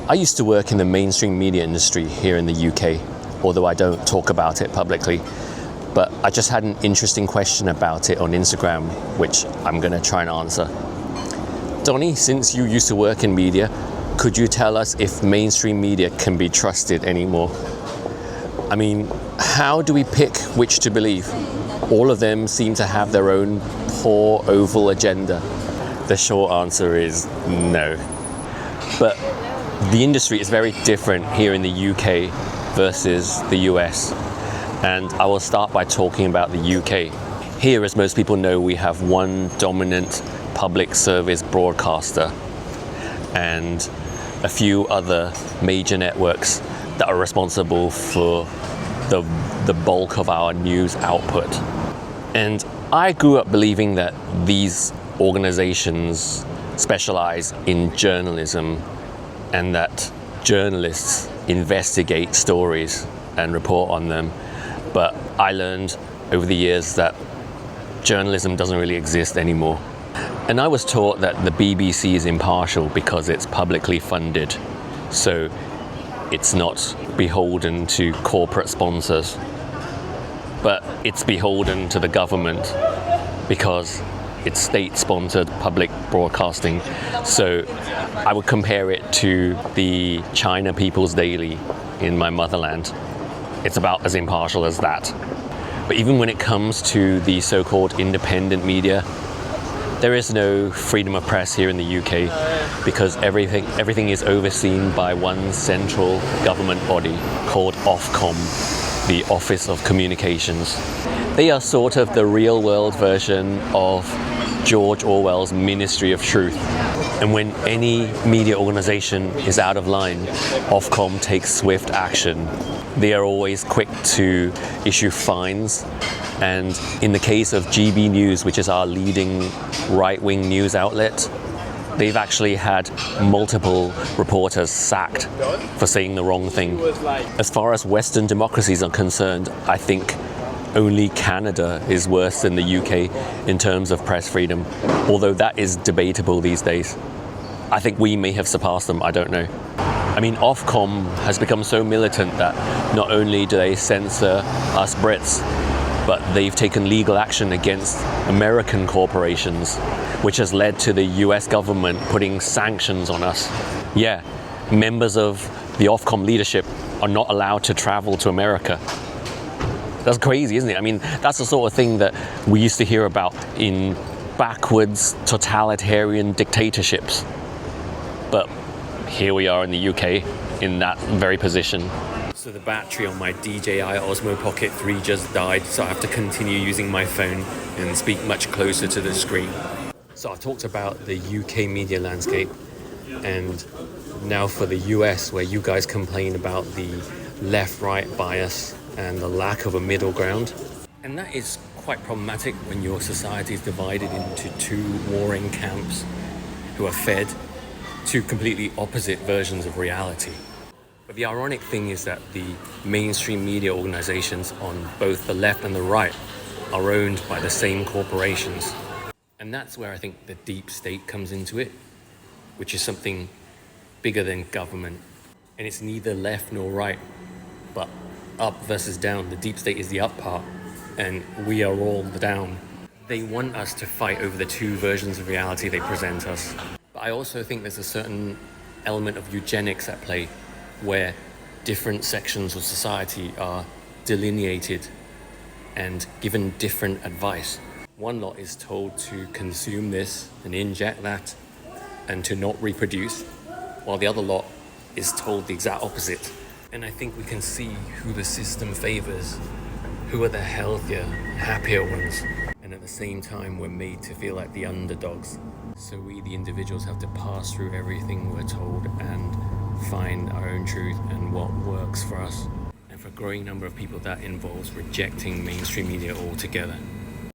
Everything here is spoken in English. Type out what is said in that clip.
I used to work in the mainstream media industry here in the UK, although I don't talk about it publicly. But I just had an interesting question about it on Instagram, which I'm going to try and answer. Donnie, since you used to work in media, could you tell us if mainstream media can be trusted anymore? I mean, how do we pick which to believe? All of them seem to have their own poor oval agenda. The short answer is no. But the industry is very different here in the UK versus the US. And I will start by talking about the UK. Here, as most people know, we have one dominant public service broadcaster and a few other major networks that are responsible for the bulk of our news output. And I grew up believing that these organizations specialize in journalism and that journalists investigate stories and report on them. But I learned over the years that journalism doesn't really exist anymore. And I was taught that the BBC is impartial because it's publicly funded. So it's not beholden to corporate sponsors, but it's beholden to the government because it's state-sponsored public broadcasting. So I would compare it to the China People's Daily in my motherland. It's about as impartial as that. But even when it comes to the so-called independent media, there is no freedom of press here in the UK because everything is overseen by one central government body called Ofcom, the Office of Communications. They are sort of the real-world version of George Orwell's Ministry of Truth. And when any media organization is out of line, Ofcom takes swift action. They are always quick to issue fines. And in the case of GB News, which is our leading right-wing news outlet, they've actually had multiple reporters sacked for saying the wrong thing. As far as Western democracies are concerned, I think only Canada is worse than the UK in terms of press freedom, although that is debatable these days. I think we may have surpassed them, I don't know. I mean, Ofcom has become so militant that not only do they censor us Brits, but they've taken legal action against American corporations, which has led to the US government putting sanctions on us. Yeah, members of the Ofcom leadership are not allowed to travel to America. That's crazy, isn't it? I mean, that's the sort of thing that we used to hear about in backwards totalitarian dictatorships. But here we are in the UK in that very position. So the battery on my DJI Osmo Pocket 3 just died, so I have to continue using my phone and speak much closer to the screen. So I've talked about the UK media landscape, and now for the US, where you guys complain about the left-right bias and the lack of a middle ground. And that is quite problematic when your society is divided into two warring camps who are fed two completely opposite versions of reality. But the ironic thing is that the mainstream media organizations on both the left and the right are owned by the same corporations. And that's where I think the deep state comes into it, which is something bigger than government. And it's neither left nor right, but up versus down. The deep state is the up part, and we are all the down. They want us to fight over the two versions of reality they present us. But I also think there's a certain element of eugenics at play, where different sections of society are delineated and given different advice. One lot is told to consume this and inject that and to not reproduce, while the other lot is told the exact opposite. And I think we can see who the system favors, who are the healthier, happier ones. And at the same time, we're made to feel like the underdogs. So we, the individuals, have to pass through everything we're told and find our own truth and what works for us. And for a growing number of people, that involves rejecting mainstream media altogether.